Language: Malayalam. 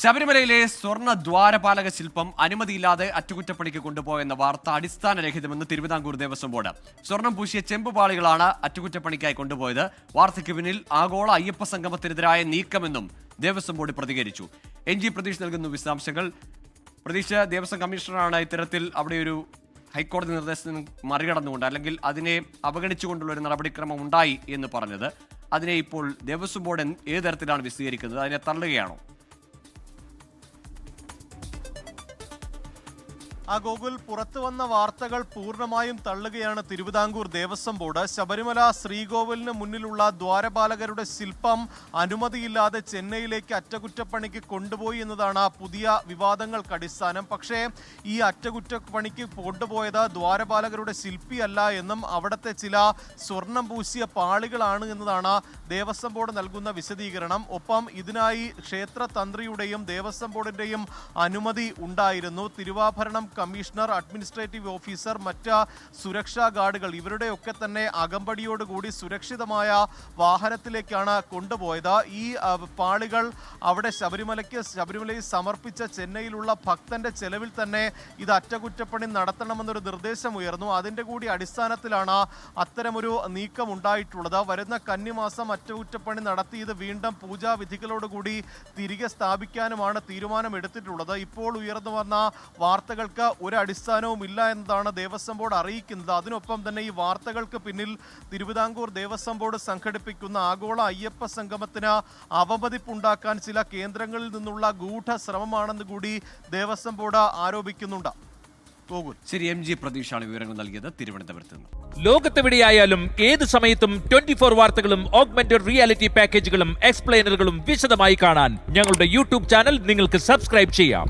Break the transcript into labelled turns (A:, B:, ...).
A: ശബരിമലയിലെ സ്വർണ്ണ ദ്വാരപാലക ശില്പം അനുമതിയില്ലാതെ അറ്റകുറ്റപ്പണിക്ക് കൊണ്ടുപോയെന്ന വാർത്ത അടിസ്ഥാനരഹിതമെന്ന് തിരുവിതാംകൂർ ദേവസ്വം ബോർഡ്. സ്വർണം പൂശിയ ചെമ്പുപാളികളാണ് അറ്റകുറ്റപ്പണിക്കായി കൊണ്ടുപോയത്. വാർത്തയ്ക്ക് പിന്നിൽ ആഗോള അയ്യപ്പ സംഗമത്തിനെതിരായ നീക്കമെന്നും ദേവസ്വം ബോർഡ് പ്രതികരിച്ചു. NG പ്രതീഷ് നൽകുന്നു വിശദാംശങ്ങൾ. പ്രതീഷ്, ദേവസ്വം കമ്മീഷണറാണ് ഇത്തരത്തിൽ അവിടെ ഒരു ഹൈക്കോടതി നിർദ്ദേശം മറികടന്നുകൊണ്ട് അല്ലെങ്കിൽ അതിനെ അവഗണിച്ചുകൊണ്ടുള്ള ഒരു നടപടിക്രമം ഉണ്ടായി എന്ന് പറഞ്ഞത്. അതിനെ ഇപ്പോൾ ദേവസ്വം ബോർഡ് ഏത് തരത്തിലാണ് വിശദീകരിക്കുന്നത്? അതിനെ തള്ളുകയാണോ?
B: ഗോകുൽ, പുറത്തു വന്ന വാർത്തകൾ പൂർണ്ണമായും തള്ളുകയാണ് തിരുവിതാംകൂർ ദേവസ്വം ബോർഡ്. ശബരിമല ശ്രീകോവിലിന് മുന്നിലുള്ള ദ്വാരപാലകരുടെ ശില്പം അനുമതിയില്ലാതെ ചെന്നൈയിലേക്ക് അറ്റകുറ്റപ്പണിക്ക് കൊണ്ടുപോയി എന്നതാണ് പുതിയ വിവാദങ്ങൾക്ക് അടിസ്ഥാനം. പക്ഷേ ഈ അറ്റകുറ്റപ്പണിക്ക് കൊണ്ടുപോയത് ദ്വാരപാലകരുടെ ശില്പിയല്ല എന്നും അവിടുത്തെ ചില സ്വർണം പൂശിയ പാളികളാണ് എന്നതാണ് ദേവസ്വം ബോർഡ് നൽകുന്ന വിശദീകരണം. ഒപ്പം ഇതിനായി ക്ഷേത്ര തന്ത്രിയുടെയും ദേവസ്വം ബോർഡിന്റെയും അനുമതി ഉണ്ടായിരുന്നു. തിരുവാഭരണം കമ്മീഷണർ, അഡ്മിനിസ്ട്രേറ്റീവ് ഓഫീസർ, മറ്റ് സുരക്ഷാ ഗാർഡുകൾ ഇവരുടെയൊക്കെ തന്നെ അകമ്പടിയോടുകൂടി സുരക്ഷിതമായ വാഹനത്തിലേക്കാണ് കൊണ്ടുപോയത്. ഈ പാളികൾ അവിടെ ശബരിമലയിൽ സമർപ്പിച്ച ചെന്നൈയിലുള്ള ഭക്തന്റെ ചെലവിൽ തന്നെ ഇത് അറ്റകുറ്റപ്പണി നടത്തണമെന്നൊരു നിർദ്ദേശം ഉയർന്നു. അതിന്റെ കൂടി അടിസ്ഥാനത്തിലാണ് അത്തരമൊരു നീക്കം ഉണ്ടായിട്ടുള്ളത്. വരുന്ന കന്നിമാസം അറ്റകുറ്റപ്പണി നടത്തി ഇത് വീണ്ടും പൂജാവിധികളോടുകൂടി തിരികെ സ്ഥാപിക്കാനുമാണ് തീരുമാനമെടുത്തിട്ടുള്ളത്. ഇപ്പോൾ ഉയർന്നു വന്ന വാർത്തകൾക്ക് ഒരു അടിസ്ഥാനവും ഇല്ല എന്നതാണ് ദേവസ്വം ബോർഡ് അറിയിക്കുന്നത്. അതിനൊപ്പം തന്നെ ഈ വാർത്തകൾക്ക് പിന്നിൽ തിരുവിതാംകൂർ ദേവസ്വം ബോർഡ് സംഘടിപ്പിക്കുന്ന ആഗോള അയ്യപ്പ സംഗമത്തിന് അവമതിപ്പുണ്ടാക്കാൻ ചില കേന്ദ്രങ്ങളിൽ നിന്നുള്ള ഗൂഢശ്രമമാണെന്ന് കൂടി ദേവസ്വം ബോർഡ് ആരോപിക്കുന്നുണ്ട്.
A: ശരി, MG പ്രതീഷാണ് വിവരങ്ങൾ നൽകിയത് തിരുവനന്തപുരത്ത് നിന്ന്.
C: ലോകത്തെവിടെയായാലും ഏത് സമയത്തും 24 വാർത്തകളും ഓഗ്മെന്റഡ് റിയാലിറ്റി പാക്കേജുകളും എക്സ്പ്ലെയിനറുകളും വിശദമായി കാണാൻ ഞങ്ങളുടെ YouTube ചാനൽ നിങ്ങൾക്ക് സബ്സ്ക്രൈബ് ചെയ്യാം.